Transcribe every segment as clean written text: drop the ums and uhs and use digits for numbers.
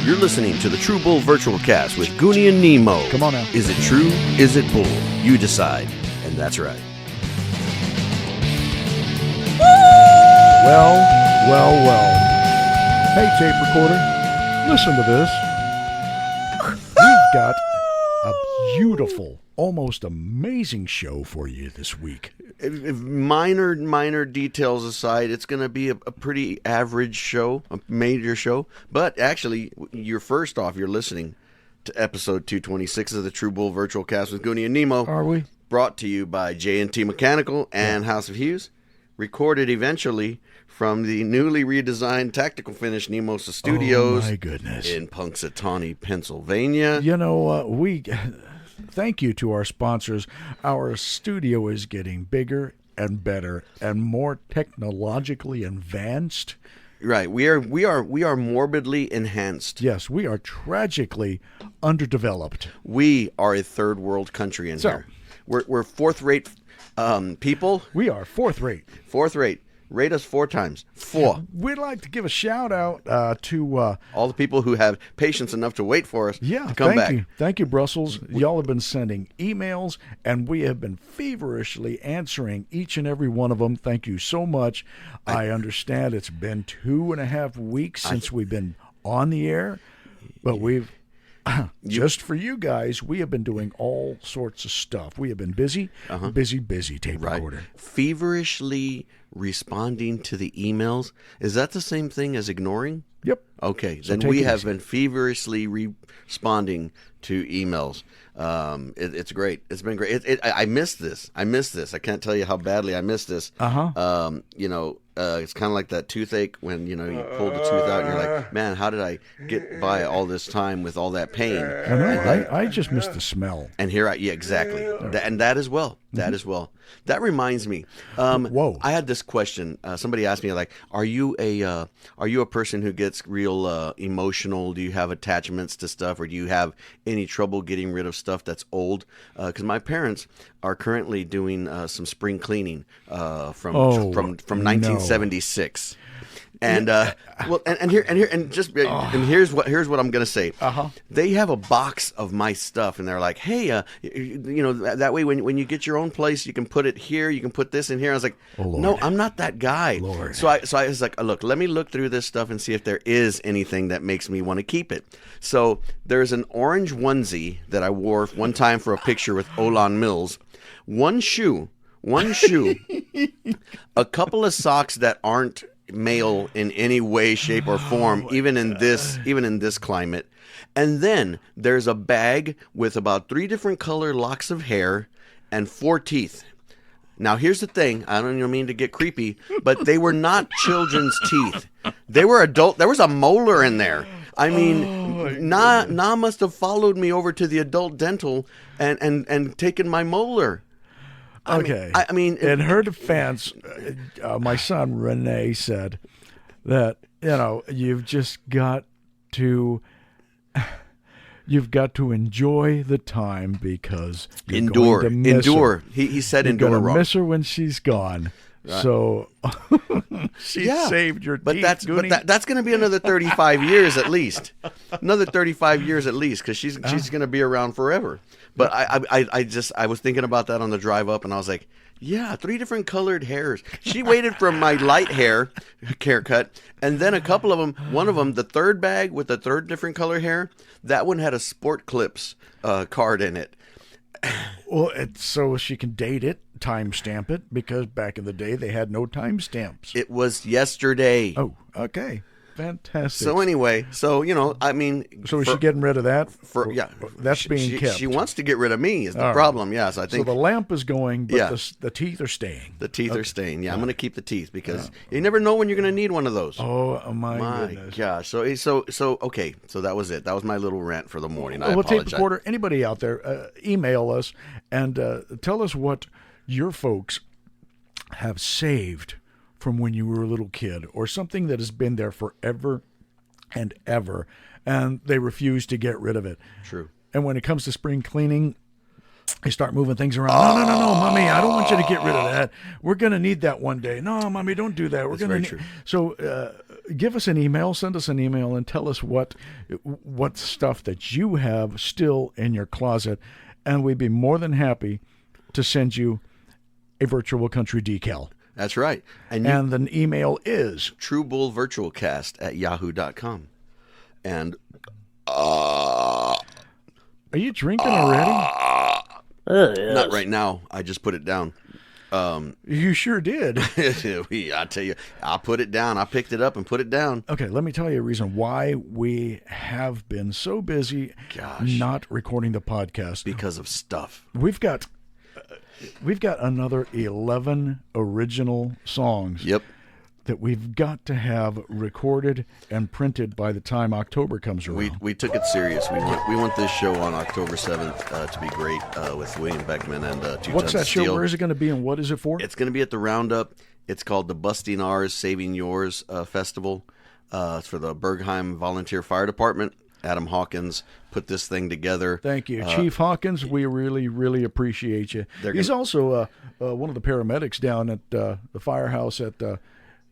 You're listening to the True Bull Virtual Cast with Goonie and Nemo. Come on now. Is it true? Is it bull? You decide. And that's right. Well. Hey, tape recorder, listen to this. We've got a beautiful, almost amazing show for you this week. If minor details aside, it's going to be a pretty average show, a major show. But actually, you're listening to episode 226 of the True Bull Virtual Cast with Goonie and Nemo. Are we? Brought to you by J&T Mechanical and House of Hughes. Recorded eventually from the newly redesigned Tactical Finish Nemosa Studios. Oh, my goodness. In Punxsutawney, Pennsylvania. You know, thank you to our sponsors. Our studio is getting bigger and better and more technologically advanced. Right. We are morbidly enhanced. Yes, we are tragically underdeveloped. We are a third world country in here. We're fourth rate people. We are fourth rate. Fourth rate. Rate us 4 times. 4. We'd like to give a shout out to all the people who have patience enough to wait for us to come back. Thank you, Brussels. Y'all have been sending emails, and we have been feverishly answering each and every one of them. Thank you so much. I understand it's been 2.5 weeks since we've been on the air, but we've just for you guys, we have been doing all sorts of stuff. We have been busy, busy tape recorder. Feverishly responding to the emails. Is that the same thing as ignoring? Yep. Okay, so then we have been feverishly responding to emails. It's great. It's been great. I missed this. I can't tell you how badly I missed this. It's kind of like that toothache when, you pull the tooth out and you're like, man, how did I get by all this time with all that pain? I just missed the smell. And here exactly. And that as well. That as well. That reminds me. Whoa. I had this question. Somebody asked me, like, are you a person who gets real emotional? Do you have attachments to stuff, or do you have any trouble getting rid of stuff that's old? Because my parents are currently doing some spring cleaning from 1976. And here's what I'm gonna say. They have a box of my stuff, and they're like, "Hey, that way when you get your own place, you can put it here. You can put this in here." I was like, "No, I'm not that guy." Lord. So I was like, "Look, let me look through this stuff and see if there is anything that makes me want to keep it." So there's an orange onesie that I wore one time for a picture with Olan Mills. One shoe, a couple of socks that aren't male in any way, shape, or form, even in this climate. And then there's a bag with about 3 different color locks of hair and 4 teeth. Now here's the thing, I don't even mean to get creepy, but they were not children's teeth. They were adult. There was a molar in there. I mean, Na must have followed me over to the adult dental and taken my molar. Okay. I mean, in her defense, my son Renee said that you've got to enjoy the time because you're going to miss her. He said you're endure going to wrong. miss her when she's gone. Right. So she saved your teeth. But that's going to be another 35 years at least. Another 35 years at least, because she's going to be around forever. But I was thinking about that on the drive up, and I was like, yeah, 3 different colored hairs. She waited for my light haircut, and then a couple of them. One of them, the third bag with the 3rd different color hair, that one had a Sport Clips card in it. Well, so she can date it, timestamp it, because back in the day they had no timestamps. It was yesterday. Oh, okay. Fantastic. So anyway, so is she getting rid of that? That's being kept. She wants to get rid of me is the problem. Yes, I think. So the lamp is going, but the teeth are staying. The teeth are staying. Yeah, I'm going to keep the teeth because you never know when you're going to need one of those. Oh my goodness. Gosh. So okay. So that was it. That was my little rant for the morning. I apologize. Tape recorder. Anybody out there, email us and tell us what your folks have saved from when you were a little kid, or something that has been there forever and ever, and they refuse to get rid of it. True. And when it comes to spring cleaning, They start moving things around. No, Mommy, I don't want you to get rid of that. We're going to need that one day. No, Mommy, don't do that. We're going to. So, give us an email. Send us an email and tell us what stuff that you have still in your closet, and we'd be more than happy to send you a virtual country decal. That's right. And the email is truebullvirtualcast@yahoo.com. And are you drinking already? Not right now. I just put it down. You sure did. I tell you, I put it down. I picked it up and put it down. Okay, let me tell you a reason why we have been so busy not recording the podcast. Because of stuff. We've got another 11 original songs. Yep. That we've got to have recorded and printed by the time October comes around. We took it serious. We want this show on October 7th to be great with William Beckman and Two What's Tons that show? Steel. Where is it going to be and what is it for? It's going to be at the Roundup. It's called the Busting Ours, Saving Yours Festival. It's for the Bergheim Volunteer Fire Department. Adam Hawkins put this thing together. Thank you. Chief Hawkins, we really, really appreciate you. He's also one of the paramedics down at the firehouse at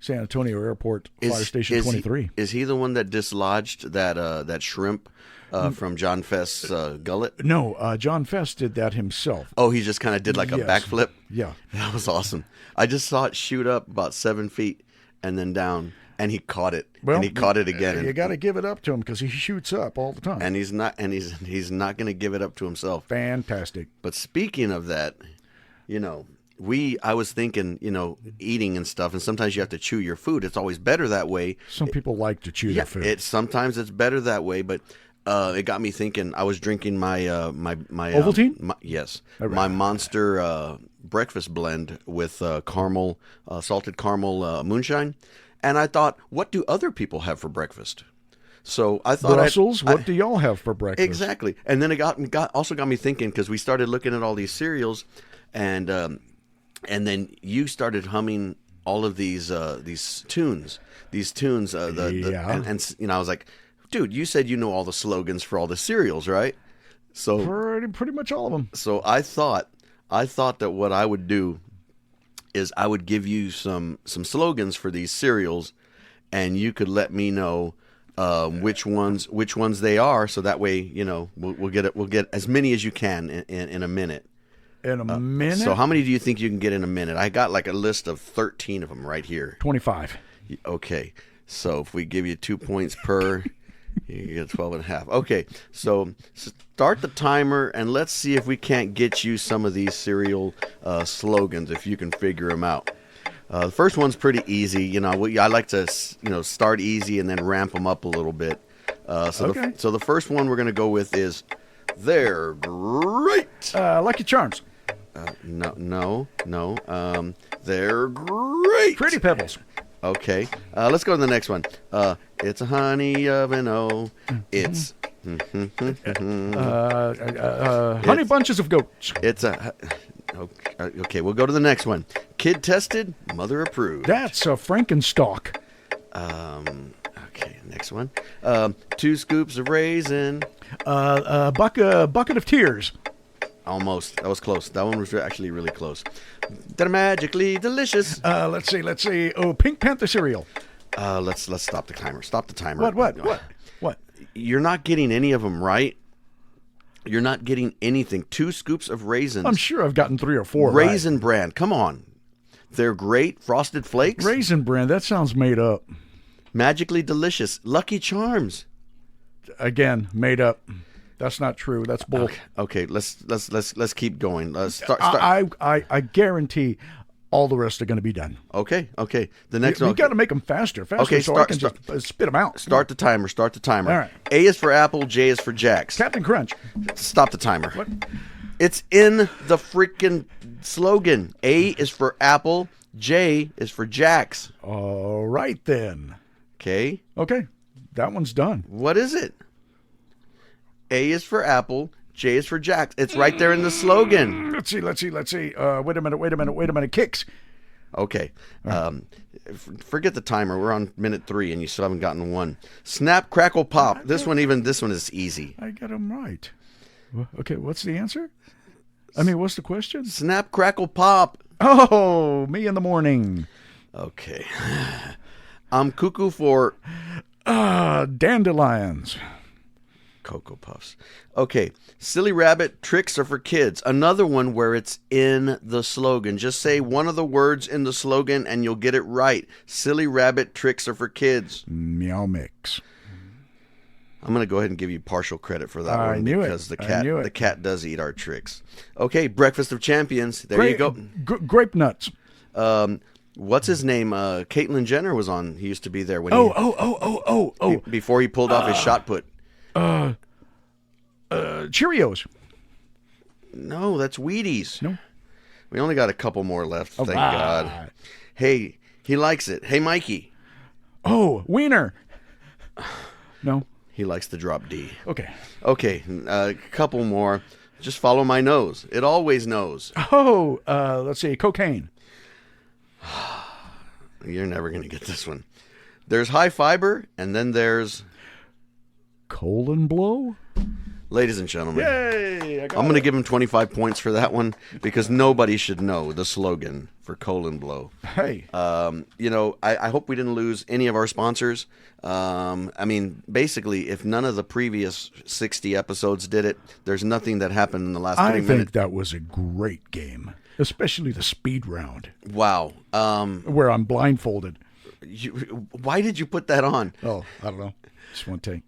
San Antonio Airport, Fire Station 23. Is he the one that dislodged that shrimp from John Fest's gullet? No, John Fest did that himself. Oh, he just kind of did like a backflip? Yeah. That was awesome. I just saw it shoot up about 7 feet and then down, and he caught it. Well, and he caught it again. You got to give it up to him because he shoots up all the time. And he's not going to give it up to himself. Fantastic. But speaking of that, I was thinking, eating and stuff, and sometimes you have to chew your food. It's always better that way. Some people like to chew their food. Sometimes it's better that way, but it got me thinking. I was drinking my my Ovaltine? Yes, right. My Monster breakfast blend with caramel, salted caramel moonshine, and I thought, what do other people have for breakfast? So I thought Brussels. What do y'all have for breakfast? Exactly, and then it got me thinking because we started looking at all these cereals, and then you started humming all of these tunes. And I was like, dude, you said you know all the slogans for all the cereals, right? So pretty much all of them. So I thought that what I would do is I would give you some slogans for these cereals, and you could let me know which ones they are. So that way, we'll get as many as you can in a minute. In a minute? So how many do you think you can get in a minute? I got like a list of 13 of them right here. 25. Okay. So if we give you 2 points per, you get 12 and a half. Okay. So start the timer and let's see if we can't get you some of these cereal slogans, if you can figure them out. The first one's pretty easy. I like to, start easy and then ramp them up a little bit. So the first one we're going to go with is, they're great. Lucky Charms. No. They're great. Fruity Pebbles. Okay. Let's go to the next one. It's a honey oven. Oh, it's. Honey bunches of goats. It's a. Okay, we'll go to the next one. Kid tested, mother approved. That's a Frankenstock. Okay, next one. 2 scoops of raisin. Bucket of tears. Almost. That was close. That one was actually really close. They're magically delicious. Let's see. Oh, Pink Panther cereal. Let's stop the timer. Stop the timer. What? You're not getting any of them right. You're not getting anything. 2 scoops of raisins. I'm sure I've gotten 3 or 4 Raisin right. Bran. Come on. They're great. Frosted Flakes. Raisin Bran. That sounds made up. Magically delicious. Lucky Charms. Again, made up. That's not true. That's bull. Okay. Let's keep going. Let's start. I guarantee all the rest are going to be done. Okay. The next one. You got to make them faster. Okay, so I can just spit them out. Start the timer. All right. A is for Apple. J is for Jax. Captain Crunch. Stop the timer. What? It's in the freaking slogan. A is for Apple. J is for Jax. All right then. Okay. That one's done. What is it? A is for Apple. J is for Jax. It's right there in the slogan. Let's see. Wait a minute. Kicks. Okay. Forget the timer. We're on minute 3, and you still haven't gotten one. Snap, crackle, pop. This one is easy. I got them right. Okay, what's the answer? I mean, what's the question? Snap, crackle, pop. Oh, me in the morning. Okay. I'm cuckoo for Dandelions. Cocoa Puffs. Okay. Silly Rabbit, tricks are for kids. Another one where it's in the slogan. Just say one of the words in the slogan and you'll get it right. Silly Rabbit, tricks are for kids. Meow Mix. I'm going to go ahead and give you partial credit for that I one knew it. because the I knew it. cat does eat our tricks. Okay, Breakfast of Champions. There you go. Grape nuts. What's his name? Caitlyn Jenner was on. He used to be there when before he pulled off his shot put. Cheerios. No, that's Wheaties. No. We only got a couple more left. Thank right. God. Hey, he likes it. Hey, Mikey. Oh, Wiener. No. He likes to drop D. Okay. Okay, a couple more. Just follow my nose. It always knows. Oh, let's see. Cocaine. You're never going to get this one. There's high fiber, and then there's... Colon blow? Ladies and gentlemen, Yay! I'm going to give him 25 points for that one because nobody should know the slogan for colon blow. Hey. I hope we didn't lose any of our sponsors. I mean, basically, if none of the previous 60 episodes did it, there's nothing that happened in the last 30 minutes. I think that was a great game, especially the speed round. Wow. Where I'm blindfolded. Why did you put that on? Oh, I don't know. Just one take.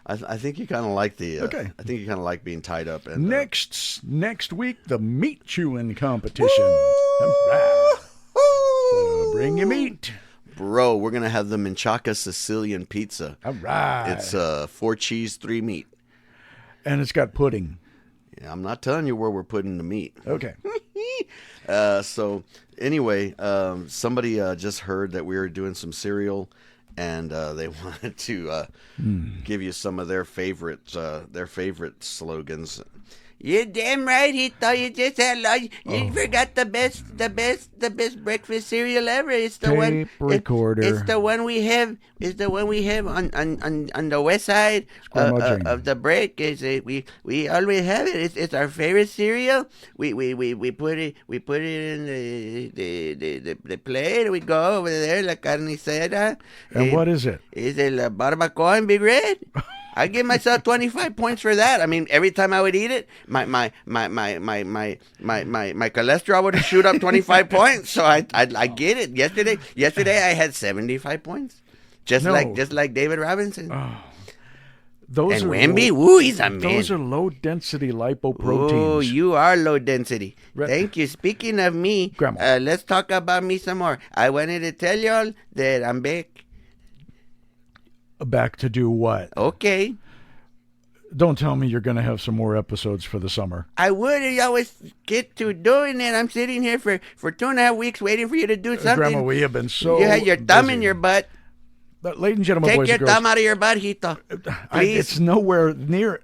I think you kind of like the. Okay. I think you kind of like being tied up. And next week, the meat chewing competition. All right. So bring your meat, bro. We're gonna have the Menchaca Sicilian pizza. All right. It's 4 cheese, 3 meat, and it's got pudding. Yeah, I'm not telling you where we're putting the meat. Okay. So anyway, somebody just heard that we were doing some cereal. And they wanted to give you some of their favorite slogans. You're damn right, Hito. You just had you forgot the best breakfast cereal ever. It's the Tape recorder. It's the one we have. It's the one we have on the west side of the break. We always have it. It's our favorite cereal. We put it in the plate. We go over there, la carnicera. And what is it? It's el barbacoa in Big Red. I give myself 25 points for that. I mean, every time I would eat it, my cholesterol would shoot up 25 points. So I get it. Yesterday I had 75 points, just like David Robinson. Oh. Those and are Wemby, woo, he's a man. Those are low density lipoproteins. Oh, you are low density. Thank you. Speaking of me, Grandma. Let's talk about me some more. I wanted to tell y'all that I'm back. Back to do what? Okay. Don't tell me you're going to have some more episodes for the summer. I would. You always get to doing it. I'm sitting here for 2.5 weeks waiting for you to do something. Grandma, we have been so You had your thumb busy. in your butt. But, ladies and gentlemen, Take boys your and girls. thumb out of your butt, Hito. Please. It's nowhere near...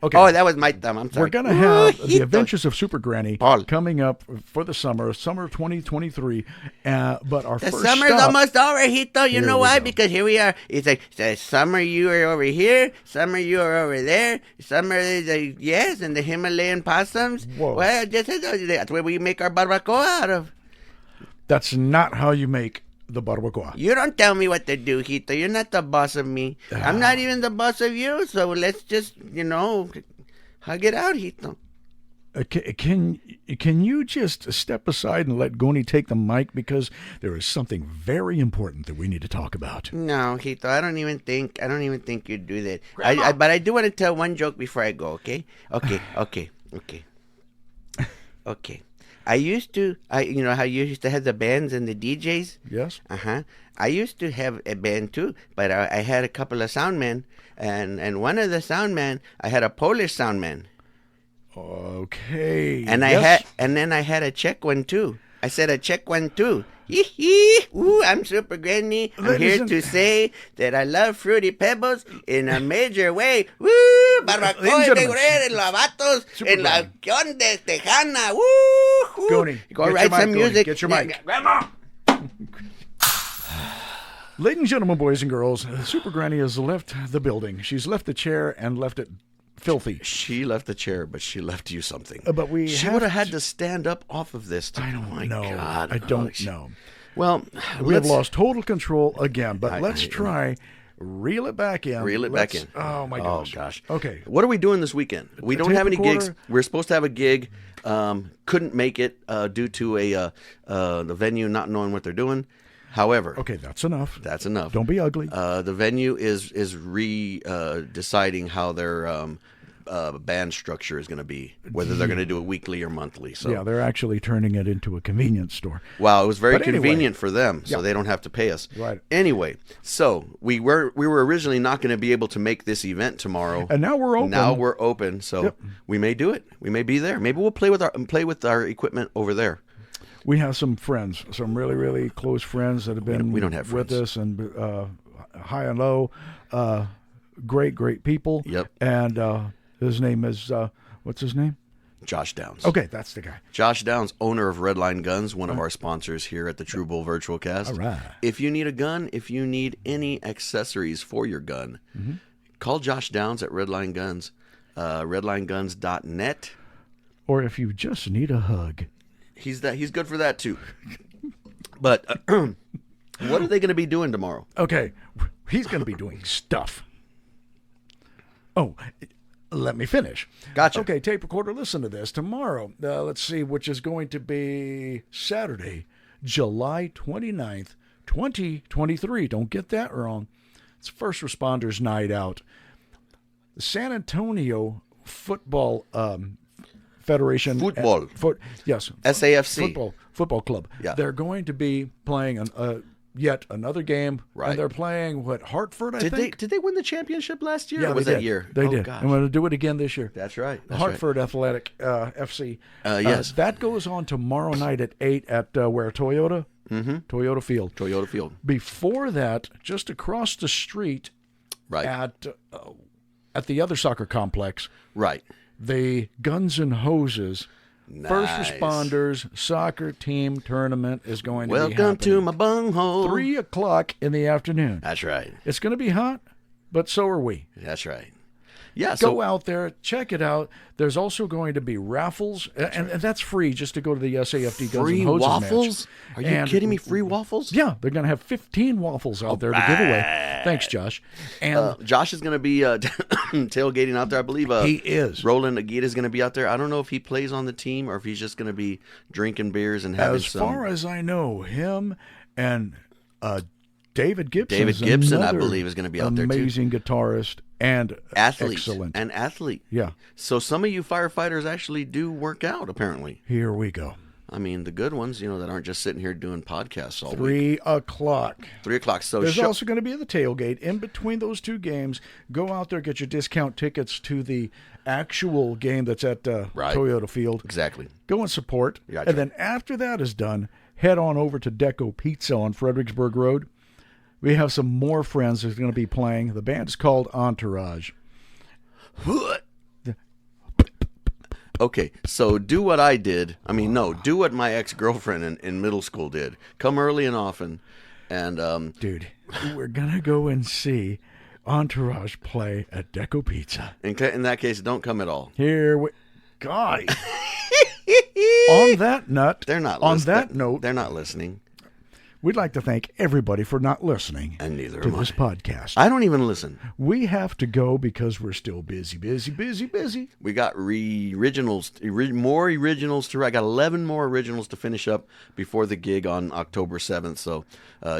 Okay. Oh, that was my thumb. I'm sorry. We're going to have The Adventures of Super Granny Paul. coming up for the summer of 2023. But our The first summer's stop, almost over, Hito. You know why? go. Because here we are. It's like summer you are over here, summer you are over there, summer is yes, and the Himalayan possums. Whoa. Well, that's where we make our barbacoa out of. That's not how you make the barbacoa. You don't tell me what to do, Hito. You're not the boss of me. I'm not even the boss of you. So let's just, hug it out, Hito. Can you just step aside and let Goni take the mic, because there is something very important that we need to talk about. No, Hito, I don't even think you'd do that. But I do want to tell one joke before I go, okay? Okay. I used to, how you used to have the bands and the DJs? Yes. I used to have a band too, but I had a couple of soundmen, and one of the soundmen, I had a Polish soundman. Okay. And then I had a Czech one too. I said a Czech one too. Ooh, I'm Super Granny. I'm here to say that I love Fruity Pebbles in a major way. Woo! Barbacoa de Guerrero, en Lavatos, en la Conde Tejana. Woo! Goni, go write some music. Get your mic. Grandma! Ladies and gentlemen, boys and girls, Super Granny has left the building. She's left the chair and left it filthy. She left the chair, but she left you something. But she would have had to stand up off of this. I don't know. God. I don't know. Well, we have lost total control again, but let's try reel it back in. Reel it back in. Oh, my gosh. Oh, gosh. Okay. What are we doing this weekend? We don't have any gigs. We're supposed to have a gig. Couldn't make it due to the venue not knowing what they're doing. However, okay, that's enough. That's enough. Don't be ugly. The venue is deciding how their band structure is going to be, whether they're going to do it weekly or monthly. So yeah, they're actually turning it into a convenience store. Wow, it was very convenient for them, so they don't have to pay us. Right. Anyway, so we were originally not going to be able to make this event tomorrow, and now we're open. Now we're open, so we may do it. We may be there. Maybe we'll play with our equipment over there. We have some friends, some really, really close friends that have been we don't have with friends. us and high and low. Great people. Yep. And his name is, what's his name? Josh Downs. Okay, that's the guy. Josh Downs, owner of Redline Guns, one of our sponsors here at the True Bull Virtual Cast. All right. If you need a gun, if you need any accessories for your gun, call Josh Downs at Redline Guns, redlineguns.net. Or if you just need a hug. He's good for that too. But what are they going to be doing tomorrow? Okay, he's going to be doing stuff. Oh, let me finish. Gotcha. Okay, tape recorder, listen to this. Tomorrow, let's see, which is going to be Saturday, July 29th, 2023. Don't get that wrong. It's First Responders Night Out. The San Antonio Football Federation. Football. Yes. SAFC. Football club. Yeah. They're going to be playing yet another game. Right. And they're playing, Hartford, I think? Did they win the championship last year? Yeah, or was they that did. year? They did. Gosh. I'm going to do it again this year. That's right. Hartford Athletic FC. Yes. That goes on tomorrow night at 8 at where? Toyota? Mm-hmm. Toyota Field. Toyota Field. Before that, just across the street Right. at the other soccer complex, Right. the Guns and Hoses First Nice. Responders Soccer Team Tournament is going to be Welcome happening. to my bunghole. 3 o'clock in the afternoon. That's right. It's going to be hot, but so are we. That's right. Yeah. Go out there, check it out. There's also going to be raffles, and that's free just to go to the SAFD Guns free and Hoses waffles? match. Are you kidding me? Free waffles? Yeah, they're going to have 15 waffles out there to give away. Thanks, Josh. And Josh is going to be tailgating out there, I believe. he is. Roland Aguita is going to be out there. I don't know if he plays on the team or if he's just going to be drinking beers and having As far as I know, him and David Gibson. David Gibson, I another believe, is going to be out there too. Amazing guitarist and Athlete. excellent. An athlete. Yeah. So some of you firefighters actually do work out, apparently. Here we go. I mean, the good ones, that aren't just sitting here doing podcasts all week. 3 o'clock. 3 o'clock. So There's also going to be the tailgate in between those two games. Go out there, get your discount tickets to the actual game that's at Toyota Field. Exactly. Go and support. Gotcha. And then after that is done, head on over to Deco Pizza on Fredericksburg Road. We have some more friends that are going to be playing. The band is called Entourage. Okay, so do what I did. I mean, no, do what my ex-girlfriend in middle school did. Come early and often. And Dude, we're going to go and see Entourage play at Deco Pizza. in that case, don't come at all. Here we... Guys. On that note, They're not on listening. that note, They're not listening. we'd like to thank everybody for not listening And neither to am this I. podcast. I don't even listen. We have to go because we're still busy. We got more originals to write. I got 11 more originals to finish up before the gig on October 7th. So,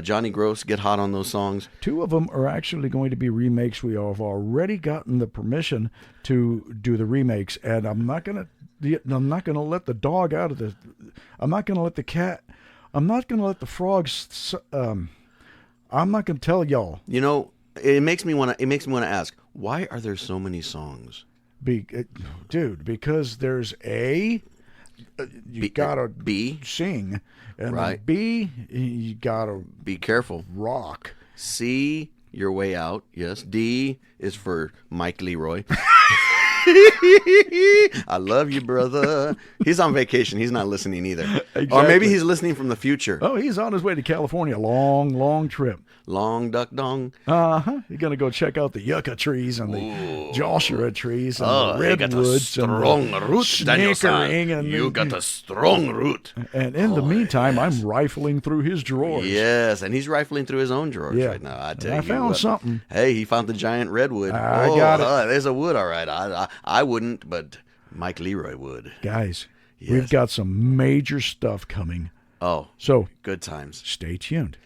Johnny Gross, get hot on those songs. 2 of them are actually going to be remakes. We have already gotten the permission to do the remakes, and I'm not gonna let the dog out of the. I'm not gonna let the cat. I'm not gonna let the frogs. I'm not gonna tell y'all. It makes me want to ask, why are there so many songs? Dude, because there's you gotta B, sing, and Right. then B, you gotta be careful. rock. C, your way out. Yes. D is for Mike Leroy. I love you, brother. He's on vacation. He's not listening either. Exactly. Or maybe he's listening from the future. Oh, he's on his way to California. Long trip. Long duck dong. Uh-huh. You're going to go check out the yucca trees and the Joshua trees and the you got a redwoods and strong the root, Daniel-san. snickering. And You got a strong root. And in the meantime, I'm rifling through his drawers. Yes, and he's rifling through his own drawers Yeah. right now. I tell I you found what. something. Hey, he found the giant redwood. I got it. There's a wood, all right. I wouldn't, but Mike Leroy would. Guys, Yes. we've got some major stuff coming. Oh, So good times. stay tuned.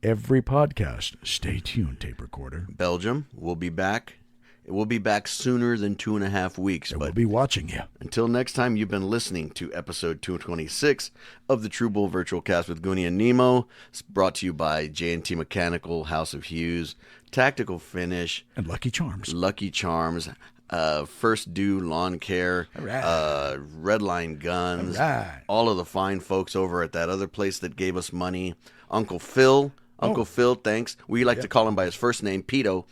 Every podcast, stay tuned, tape recorder. Belgium, we'll be back. We'll be back sooner than 2.5 weeks. And But we'll be watching you. until next time, you've been listening to episode 226 of the True Bull Virtual Cast with Goonie and Nemo. It's brought to you by J&T Mechanical, House of Hughes, Tactical Finish, And Lucky Charms. Lucky Charms, First Due Lawn Care, All right. Redline Guns, All right. all of the fine folks over at that other place that gave us money. Uncle Phil. Uncle Phil, thanks. We like to call him by his first name, Pito.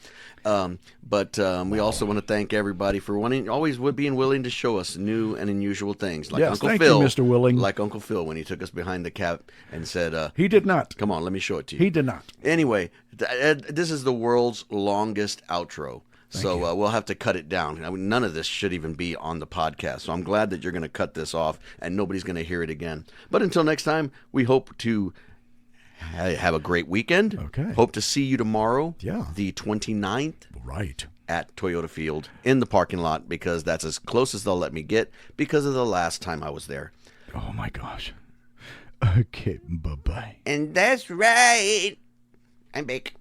But we also want to thank everybody for always being willing to show us new and unusual things. Like Yes, Uncle thank Phil, you, Mr. Willing. Like Uncle Phil when he took us behind the cap and said, He did not. "Come on, let me show it to you." He did not. Anyway, this is the world's longest outro. So we'll have to cut it down. I mean, none of this should even be on the podcast. So I'm glad that you're going to cut this off and nobody's going to hear it again. But until next time, we hope to have a great weekend. Okay. Hope to see you tomorrow, Yeah. the 29th, Right. at Toyota Field in the parking lot, because that's as close as they'll let me get because of the last time I was there. Oh, my gosh. Okay, bye-bye. And that's right. I'm back.